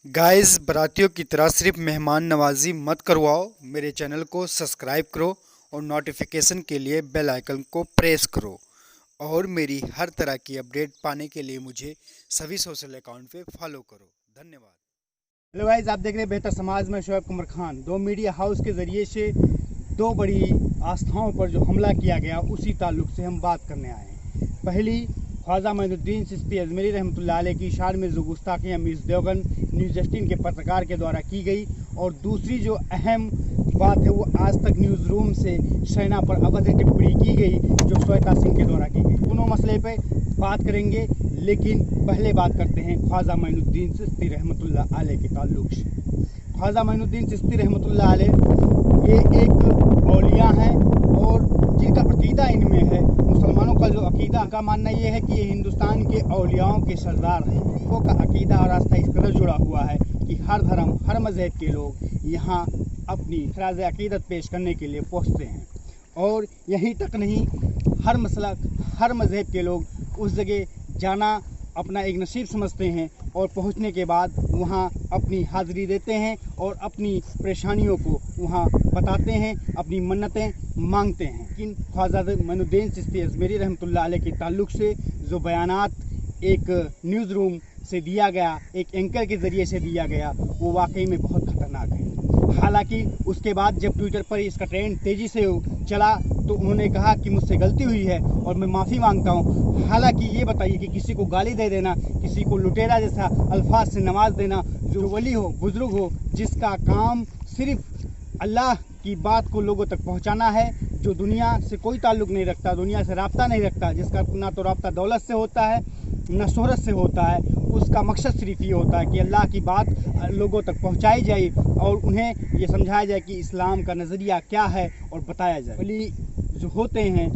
Guys, बारातियों की तरह सिर्फ मेहमान नवाजी मत करवाओ। मेरे चैनल को सब्सक्राइब करो और नोटिफिकेशन के लिए बेल आइकन को प्रेस करो। और मेरी हर तरह की अपडेट पाने के लिए मुझे सभी सोशल अकाउंट पे फॉलो करो। धन्यवाद। हेलो गाइस, आप देख रहे हैं बेहतर समाज में शोएब कुमर खान। दो मीडिया हाउस के ज़रिए से दो बड़ी आस्थाओं पर जो हमला किया गया उसी ताल्लुक से हम बात करने आए हैं। पहली, ख्वाजा मोइनुद्दीन चिश्ती अजमेरी रहमतुल्लाह अलैह की शान में जो गुस्ताखियाँ मिस देवगन न्यूज़ 18 के पत्रकार के द्वारा की गई, और दूसरी जो अहम बात है वो आज तक न्यूज़ रूम से सेना पर अभद्र टिप्पणी की गई जो श्वेता सिंह के द्वारा की गई। दोनों मसले पे बात करेंगे, लेकिन पहले बात करते हैं ख्वाजा मोइनुद्दीन चिश्ती रहमतुल्लाह अलैह के ताल्लुक से। ख्वाजा मोइनुद्दीन चिश्ती रहमतुल्लाह अलैह ये एक औलिया हैं और जिनका अकीदा इनमें है, मुसलमानों का जो अकीदा का मानना ये है कि ये हिंदुस्तान के औलियाओं के सरदार हैं। वो का अकीदा और आस्था इस कदर जुड़ा हुआ है कि हर धर्म, हर मज़हब के लोग यहाँ अपनी खराज अकीदत पेश करने के लिए पहुँचते हैं। और यहीं तक नहीं, हर मसलक, हर मज़हब के लोग उस जगह जाना अपना एक नसीब समझते हैं और पहुंचने के बाद वहां अपनी हाज़िरी देते हैं और अपनी परेशानियों को वहां बताते हैं, अपनी मन्नतें मांगते हैं। लेकिन ख्वाजा मोइनुद्दीन चिश्ती अजमेरी रहमतुल्लाह अलैह के ताल्लुक से जो बयानात एक न्यूज़ रूम से दिया गया, एक एंकर के ज़रिए से दिया गया, वो वाकई में बहुत ख़तरनाक है। हालांकि उसके बाद जब ट्विटर पर इसका ट्रेंड तेज़ी से चला तो उन्होंने कहा कि मुझसे गलती हुई है और मैं माफ़ी मांगता हूं। हालांकि ये बताइए कि किसी को गाली दे देना, किसी को लुटेरा जैसा अल्फाज से नवाज देना, जो वली हो, बुजुर्ग हो, जिसका काम सिर्फ अल्लाह की बात को लोगों तक पहुंचाना है, जो दुनिया से कोई ताल्लुक़ नहीं रखता, दुनिया से राब्ता नहीं रखता, जिसका ना तो राब्ता दौलत से होता है न शोहरत से होता है, उसका मकसद सिर्फ ये होता है कि अल्लाह की बात लोगों तक पहुंचाई जाए और उन्हें ये समझाया जाए कि इस्लाम का नज़रिया क्या है और बताया जाए। वली जो होते हैं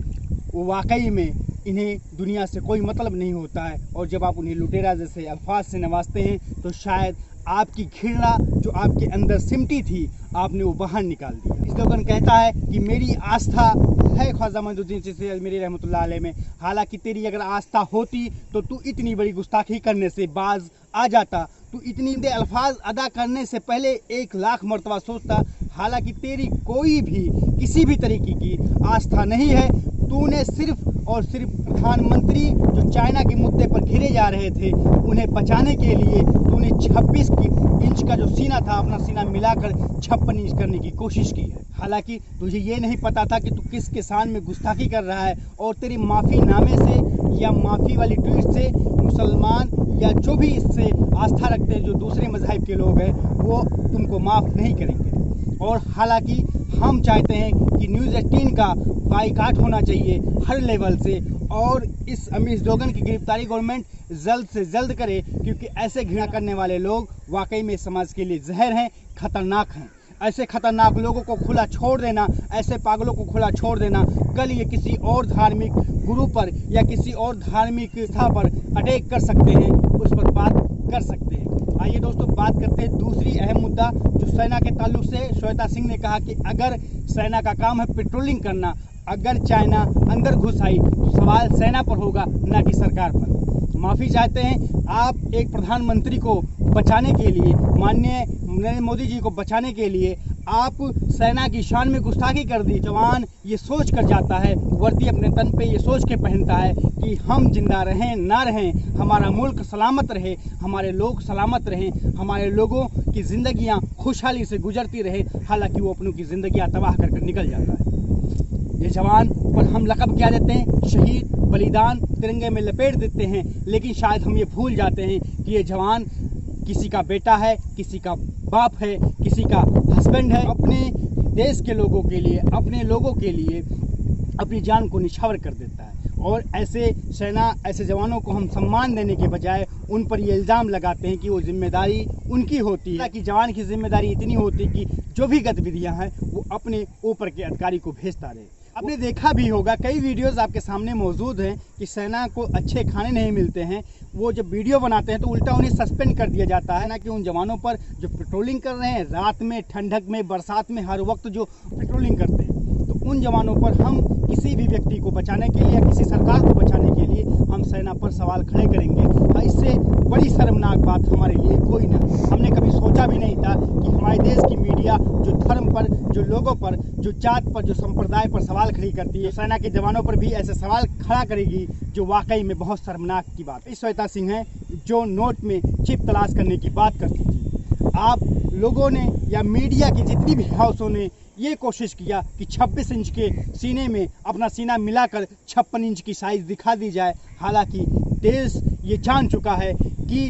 वो वाकई में इन्हें दुनिया से कोई मतलब नहीं होता है, और जब आप उन्हें लुटेरा जैसे अल्फाज से नवाजते हैं तो शायद आपकी घृणा जो आपके अंदर सिमटी थी आपने वो बाहर निकाल दी। इस लोगन कहता है कि मेरी आस्था है ख्वाजा मोइनुद्दीन चिश्ती अजमेरी रहमतुल्लाह अलैह में। हालांकि तेरी अगर आस्था होती तो तू इतनी बड़ी गुस्ताखी करने से बाज आ जाता, तू इतनी दे अल्फाज अदा करने से पहले 1,00,000 मरतबा सोचता। हालांकि तेरी कोई भी किसी भी तरीके की आस्था नहीं है। तूने सिर्फ और सिर्फ प्रधानमंत्री जो चाइना के मुद्दे पर घिरे जा रहे थे उन्हें बचाने के लिए तूने 26 इंच का जो सीना था अपना सीना मिलाकर 56 इंच करने की कोशिश की है। हालांकि तुझे ये नहीं पता था कि तू किस के शान में गुस्ताखी कर रहा है, और तेरी माफ़ी नामे से या माफ़ी वाली ट्वीट से मुसलमान या जो भी इससे आस्था रखते हैं, जो दूसरे मज़हब के लोग हैं, वो तुमको माफ़ नहीं करेंगे। और हालांकि हम चाहते हैं कि न्यूज़ 18 का बाइकाट होना चाहिए हर लेवल से, और इस अमीर दोगन की गिरफ्तारी गवर्नमेंट जल्द से जल्द करे, क्योंकि ऐसे घृणा करने वाले लोग वाकई में समाज के लिए जहर हैं, खतरनाक हैं। ऐसे खतरनाक लोगों को खुला छोड़ देना, ऐसे पागलों को खुला छोड़ देना, कल ये किसी और धार्मिक गुरु पर या किसी और धार्मिक स्था पर अटैक कर सकते हैं, उस पर बात कर सकते हैं। आइए दोस्तों, बात करते हैं दूसरी अहम मुद्दा जो सेना के ताल्लुक से। श्वेता सिंह ने कहा कि अगर सेना का काम है पेट्रोलिंग करना, अगर चाइना अंदर घुस आई तो सवाल सेना पर होगा, ना कि सरकार पर। माफ़ी चाहते हैं आप एक प्रधानमंत्री को बचाने के लिए, माननीय नरेंद्र मोदी जी को बचाने के लिए आप सेना की शान में गुस्ताखी कर दी। जवान ये सोच कर जाता है, वर्दी अपने तन पे ये सोच के पहनता है कि हम जिंदा रहें ना रहें, हमारा मुल्क सलामत रहे, हमारे लोग सलामत रहें, हमारे लोगों की ज़िंदगियां खुशहाली से गुजरती रहे। हालांकि वो अपनों की ज़िंदगियां तबाह कर कर निकल जाता है। ये जवान पर हम लक़ब क्या देते हैं, शहीद, बलिदान, तिरंगे में लपेट देते हैं, लेकिन शायद हम ये भूल जाते हैं कि ये जवान किसी का बेटा है, किसी का बाप है, किसी का हस्बैंड है। अपने देश के लोगों के लिए, अपने लोगों के लिए अपनी जान को निछावर कर देता है। और ऐसे सेना, ऐसे जवानों को हम सम्मान देने के बजाय उन पर ये इल्ज़ाम लगाते हैं कि वो जिम्मेदारी उनकी होती है, कि जवान की जिम्मेदारी इतनी होती है कि जो भी गतिविधियां हैं वो अपने ऊपर के अधिकारी को भेजता रहे। आपने देखा भी होगा, कई वीडियोस आपके सामने मौजूद हैं कि सेना को अच्छे खाने नहीं मिलते हैं। वो जब वीडियो बनाते हैं तो उल्टा उन्हें सस्पेंड कर दिया जाता है, ना कि उन जवानों पर जो पेट्रोलिंग कर रहे हैं, रात में, ठंडक में, बरसात में, हर वक्त जो पेट्रोलिंग करते हैं। तो उन जवानों पर हम किसी भी व्यक्ति को बचाने के लिए या किसी सरकार को बचाने के लिए हम सेना पर सवाल खड़े करेंगे। इससे बड़ी शर्मनाक बात हमारे लिए कोई ना। हमने कभी जो लोगों पर, जो जात पर, जो संप्रदाय पर सवाल खड़ी करती है, सेना के जवानों पर भी ऐसे सवाल खड़ा करेगी जो वाकई में बहुत शर्मनाक की बात है। श्वेता सिंह है जो नोट में चिप तलाश करने की बात करती थी। आप लोगों ने या मीडिया की जितनी भी हाउसों ने ये कोशिश किया कि 26 इंच के सीने में अपना सीना मिलाकर 56 इंच की साइज दिखा दी जाए। हालांकि देश ये जान चुका है कि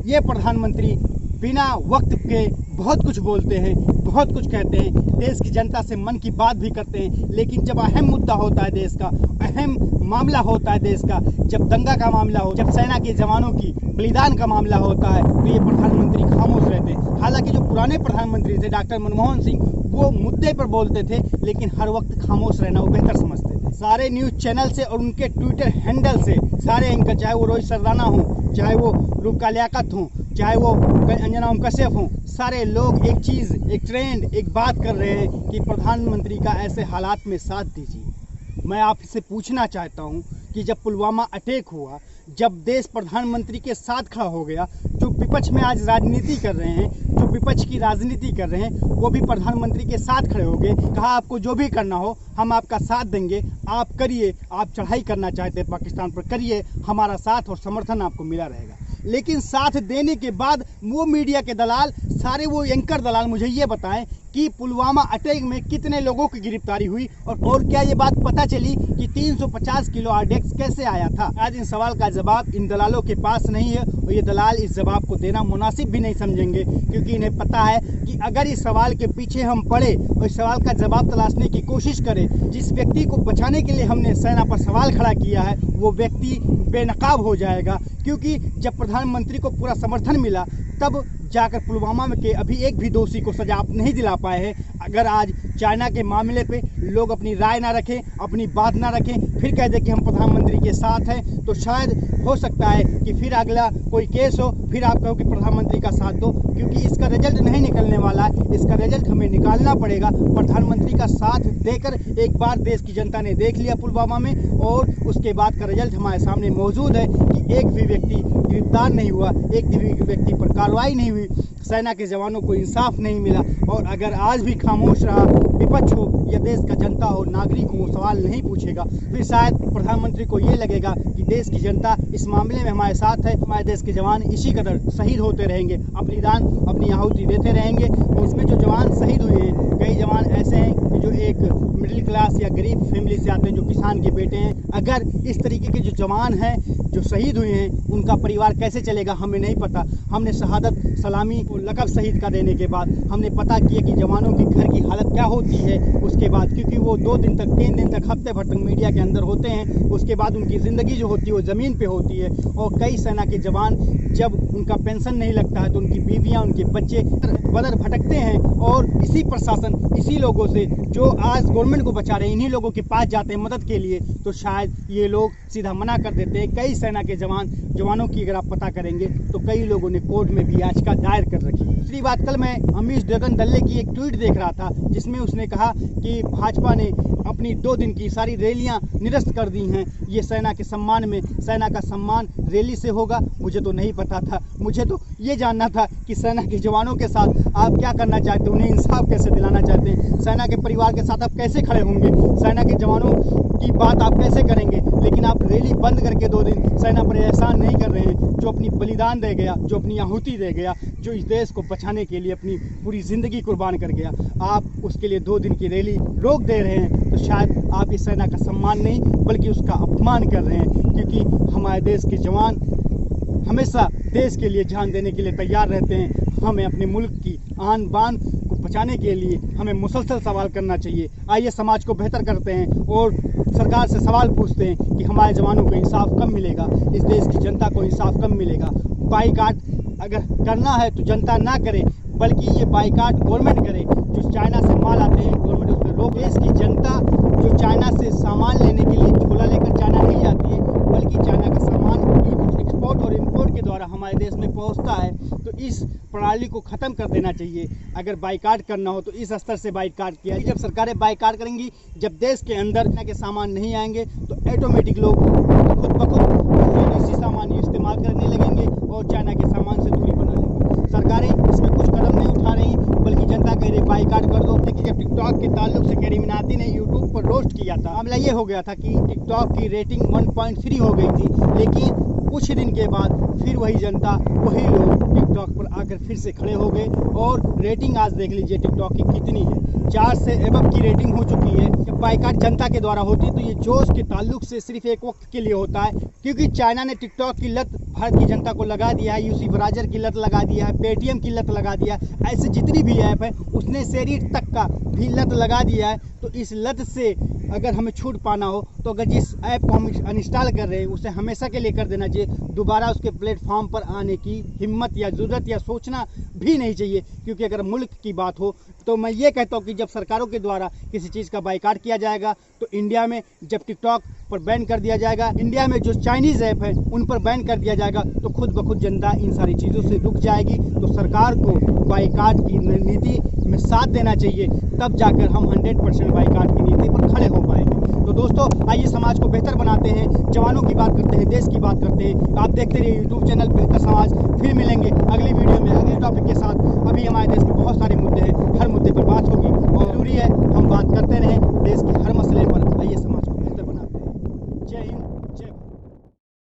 ये प्रधानमंत्री बिना वक्त के बहुत कुछ बोलते हैं, बहुत कुछ कहते हैं, देश की जनता से मन की बात भी करते हैं, लेकिन जब अहम मुद्दा होता है देश का, अहम मामला होता है देश का, जब दंगा का मामला हो, जब सेना के जवानों की बलिदान का मामला होता है, तो ये प्रधानमंत्री खामोश रहते हैं। हालांकि जो पुराने प्रधानमंत्री थे डॉक्टर मनमोहन सिंह, वो मुद्दे पर बोलते थे, लेकिन हर वक्त खामोश रहना वो बेहतर समझते थे। सारे न्यूज़ चैनल से और उनके ट्विटर हैंडल से सारे एंकर, चाहे वो रोहित सरदाना हो, चाहे वो रूपका लियाकत हो, चाहे वो अंजना ओम कश्यप हो, सारे लोग एक चीज़, एक ट्रेंड, एक बात कर रहे हैं कि प्रधानमंत्री का ऐसे हालात में साथ दीजिए। मैं आपसे पूछना चाहता हूं कि जब पुलवामा अटैक हुआ, जब देश प्रधानमंत्री के साथ खड़ा हो गया, जो विपक्ष में आज राजनीति कर रहे हैं, जो विपक्ष की राजनीति कर रहे हैं, वो भी प्रधानमंत्री के साथ खड़े हो गए। कहा आपको जो भी करना हो हम आपका साथ देंगे, आप करिए, आप चढ़ाई करना चाहते हैं पाकिस्तान पर करिए, हमारा साथ और समर्थन आपको मिला रहेगा। लेकिन साथ देने के बाद वो मीडिया के दलाल, सारे वो एंकर दलाल मुझे ये बताएं कि पुलवामा अटैक में कितने लोगों की गिरफ्तारी हुई और क्या ये बात पता चली कि 350 किलो आरडेक्स कैसे आया था। आज इन सवाल का जवाब इन दलालों के पास नहीं है और ये दलाल इस जवाब को देना मुनासिब भी नहीं समझेंगे, क्योंकि इन्हें पता है कि अगर इस सवाल के पीछे हम पड़े और इस सवाल का जवाब तलाशने की कोशिश करें, जिस व्यक्ति को बचाने के लिए हमने सेना पर सवाल खड़ा किया है वो व्यक्ति बेनकाब हो जाएगा। क्योंकि जब प्रधानमंत्री को पूरा समर्थन मिला तब जाकर पुलवामा में के अभी एक भी दोषी को सजा आप नहीं दिला पाए हैं। अगर आज चाइना के मामले पे लोग अपनी राय ना रखें, अपनी बात ना रखें, फिर कह दें कि हम प्रधानमंत्री के साथ हैं, तो शायद हो सकता है कि फिर अगला कोई केस हो, फिर आप कहो कि प्रधानमंत्री का साथ दो, क्योंकि इसका रिजल्ट नहीं निकलने वाला है। इसका रिजल्ट हमें निकालना पड़ेगा। प्रधानमंत्री का साथ देकर एक बार देश की जनता ने देख लिया पुलवामा में, और उसके बाद का रिजल्ट हमारे सामने मौजूद है कि एक भी व्यक्ति गिरफ्तार नहीं हुआ, एक भी व्यक्ति पर कार्रवाई नहीं हुई, सेना के जवानों को इंसाफ नहीं मिला। और अगर आज भी खामोश रहा विपक्ष हो या देश का जनता हो, नागरिक हो, सवाल नहीं पूछेगा, फिर शायद प्रधानमंत्री को ये लगेगा कि देश की जनता इस मामले में हमारे साथ है, हमारे देश के जवान इसी कदर शहीद होते रहेंगे, अपनी दान, अपनी आहुति देते रहेंगे। और उसमें जो जवान शहीद हुए हैं, कई जवान ऐसे हैं कि जो एक मिडिल क्लास या गरीब फैमिली से आते हैं, जो किसान के बेटे हैं। अगर इस तरीके के जो जवान हैं जो शहीद हुए हैं, उनका परिवार कैसे चलेगा हमें नहीं पता। हमने शहादत सलामी को लकब शहीद का देने के बाद हमने पता किया कि जवानों की घर की हालत क्या होती है उसके बाद, क्योंकि वो 2 दिन तक, 3 दिन तक, हफ्ते भर तक मीडिया के अंदर होते हैं। उसके बाद उनकी ज़िंदगी जो होती है वो ज़मीन पे होती है। और कई सेना के जवान जब उनका पेंशन नहीं लगता है तो उनकी बीवियाँ, उनके बच्चे बदर भटकते हैं, और इसी प्रशासन, इसी लोगों से जो आज गवर्नमेंट को बचा रहे हैं, इन्हीं लोगों के पास जाते हैं मदद के लिए, तो शायद ये लोग सीधा मना कर देते हैं। कई सेना के जवानों की अगर आप पता करेंगे तो कई लोगों ने कोर्ट में भी याचिका दायर कर रखी है। दूसरी बात, कल मैं अमीश ड्रैगन दल्ले की एक ट्वीट देख रहा था जिसमें उसने कहा कि भाजपा ने अपनी 2 दिन की सारी रैलियां निरस्त कर दी हैं, ये सेना के सम्मान में, सेना का सम्मान रैली से होगा। मुझे तो नहीं पता था, मुझे तो ये जानना था कि सेना के जवानों के साथ आप क्या करना चाहते हैं, उन्हें इंसाफ कैसे दिलाना चाहते हैं, सेना के परिवार के साथ आप कैसे खड़े होंगे, सेना के जवानों की बात आप कैसे करेंगे। लेकिन आप रैली बंद करके 2 दिन सेना पर एहसान नहीं कर रहे हैं, जो अपनी बलिदान दे गया, जो अपनी आहुति दे गया, जो इस देश को बचाने के लिए अपनी पूरी ज़िंदगी कुर्बान कर गया, आप उसके लिए 2 दिन की रैली रोक दे रहे हैं। तो शायद आप इस सेना का सम्मान नहीं बल्कि उसका अपमान कर रहे हैं, क्योंकि हमारे देश के जवान हमेशा देश के लिए जान देने के लिए तैयार रहते हैं। हमें अपने मुल्क की आन बान को बचाने के लिए हमें मुसलसल सवाल करना चाहिए। आइए समाज को बेहतर करते हैं और सरकार से सवाल पूछते हैं कि हमारे जवानों को इंसाफ कब मिलेगा, इस देश की जनता को इंसाफ कब मिलेगा। बाईकाट अगर करना है तो जनता ना करे, बल्कि ये बाईकाट गवर्नमेंट करे। जो चाइना से माल आते हैं गवर्नमेंट उस पर रोक। देश की जनता जो चाइना से सामान लेने के लिए झोला लेकर चाइना नहीं जाती है, बल्कि चाइना का सामान एक्सपोर्ट और इम्पोर्ट के द्वारा हमारे देश में पहुंचता है। तो इस प्रणाली को ख़त्म कर देना चाहिए। अगर बाईकाट करना हो तो इस स्तर से बाईकाट किया। जब सरकारें बाईकाट करेंगी, जब देश के अंदर के सामान नहीं आएंगे तो ऑटोमेटिक लोग खुद ब खुद स्वदेशी सामान इस्तेमाल करने लगेंगे और चाइना के सामान से दूरी बना लेंगे। सरकारें इसमें कुछ कदम नहीं उठा रही, बल्कि जनता कह रही बाईकाट कर दो। लेकिन जब टिकटॉक गुजराती ने यूट्यूब पर रोस्ट किया था। मामला ये हो गया था कि टिकटॉक की रेटिंग 1.3 हो गई थी, लेकिन कुछ दिन के बाद फिर वही जनता, वही लोग टिकटॉक पर आकर फिर से खड़े हो गए और रेटिंग आज देख लीजिए टिकटॉक की कितनी है, 4 से एबव की रेटिंग हो चुकी है। जब बाइकाट जनता के द्वारा होती है तो ये जोश के ताल्लुक से सिर्फ एक वक्त के लिए होता है, क्योंकि चाइना ने टिकटॉक की लत भारत की जनता को लगा दिया है, यूसी बराजर की लत लगा दिया है, पेटीएम की लत लगा दिया है, ऐसे जितनी भी ऐप है उसने शेरिट तक का भी लत लगा दिया है। तो इस लत से अगर हमें छूट पाना हो तो अगर जिस ऐप को हम अनइंस्टॉल कर रहे हैं उसे हमेशा के लिए कर देना चाहिए, दोबारा उसके प्लेटफॉर्म पर आने की हिम्मत या ज़रूरत या सोचना भी नहीं चाहिए। क्योंकि अगर मुल्क की बात हो तो मैं ये कहता हूँ कि जब सरकारों के द्वारा किसी चीज़ का बाइकाट किया जाएगा तो इंडिया में जब टिकटॉक पर बैन कर दिया जाएगा, इंडिया में जो चाइनीज़ ऐप है उन पर बैन कर दिया जाएगा, तो खुद ब खुद जनता इन सारी चीज़ों से रुक जाएगी। तो सरकार को बाइकाट की नीति में साथ देना चाहिए, तब जाकर हम 100% बाइकाट की नीति पर खड़े हो पाएंगे। तो दोस्तों आइए समाज को बेहतर बनाते हैं, जवानों की बात करते हैं, देश की बात करते हैं। आप देखते रहिए यूट्यूब चैनल बेहतर समाज। फिर मिलेंगे अगली वीडियो में अगले टॉपिक के साथ। अभी हमारे देश में बहुत सारे मुद्दे हैं, हर मुद्दे पर बात होगी।